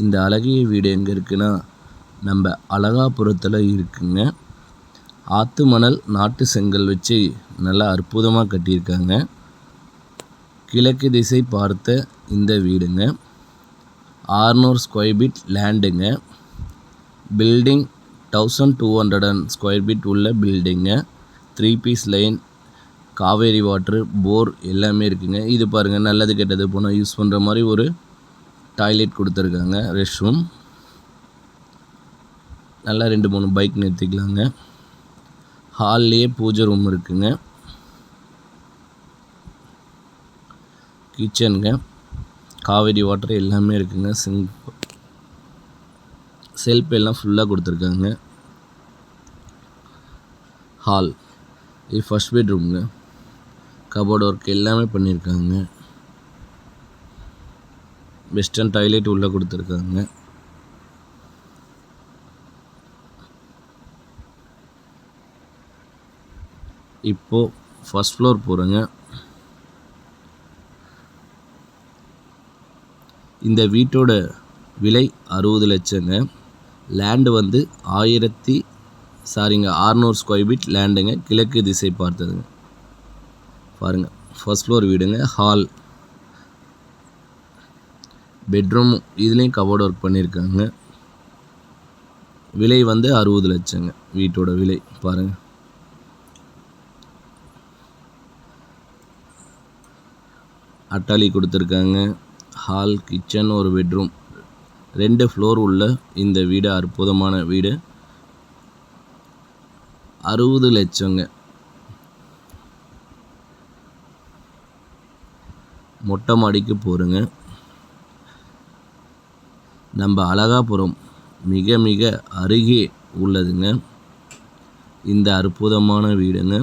இந்த அழகிய வீடு எங்கே இருக்குன்னா நம்ம அழகாபுரத்தில் இருக்குங்க. ஆற்று மணல் நாட்டு செங்கல் வச்சு நல்லா அற்புதமாக கட்டியிருக்காங்க. கிழக்கு திசை பார்த்த இந்த வீடுங்க. 600 ஸ்கொயர் ஃபீட் லேண்டுங்க. பில்டிங் 1200 ஸ்கொயர் ஃபீட் உள்ள பில்டிங்க. 3 phase line, Kaveri water, bore எல்லாமே இருக்குங்க. இது பாருங்கள், நல்லது கெட்டது போனால் யூஸ் பண்ணுற மாதிரி ஒரு டாய்லெட் கொடுத்துருக்காங்க. ரெஸ்ட் ரூம் நல்லா 2-3 பைக் நிறுத்திக்கலாங்க. ஹால்லேயே பூஜை ரூம் இருக்குங்க. கிச்சனுங்க, காவேரி வாட்டர் எல்லாமே இருக்குங்க. செல்ஃப் எல்லாம் ஃபுல்லாக கொடுத்துருக்காங்க. ஹால், இது ஃபர்ஸ்ட் பெட்ரூம்ங்க. கபோர்ட் ஒர்க் எல்லாமே பண்ணியிருக்காங்க. வெஸ்டர்ன் டாய்லெட் உள்ளே கொடுத்துருக்காங்க. இப்போது ஃபர்ஸ்ட் ஃப்ளோர் போகிறேங்க. இந்த வீட்டோட விலை 60 லட்சங்க. லேண்டு வந்து 600 ஸ்கொயர் ஃபீட் லேண்டுங்க. கிழக்கு திசை பார்த்ததுங்க. பாருங்கள், ஃபர்ஸ்ட் ஃப்ளோர் வீடுங்க. ஹால், பெட்ரூம், இதுலேயும் கபோர்ட் ஒர்க் பண்ணியிருக்காங்க. விலை வந்து 60 லட்சங்க வீட்டோட விலை. பாருங்கள், அட்டாளி கொடுத்துருக்காங்க. ஹால், கிச்சன், ஒரு பெட்ரூம், 2 ஃப்ளோர் உள்ள இந்த வீடு அற்புதமான வீடு. 60 லட்சங்க. மொட்டை மாடிக்கு போகிறேங்க. நம்ம அழகாபுரம் மிக மிக அருகே உள்ளதுங்க இந்த அற்புதமான வீடுங்க.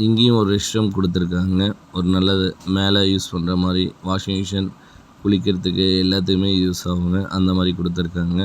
இங்கேயும் ஒரு ரெஸ்ட் ரூம் கொடுத்துருக்காங்க. ஒரு நல்லது மேலே யூஸ் பண்ணுற மாதிரி, வாஷிங் மிஷின், குளிக்கிறதுக்கு எல்லாத்துக்குமே யூஸ் ஆகுங்க. அந்த மாதிரி கொடுத்துருக்காங்க.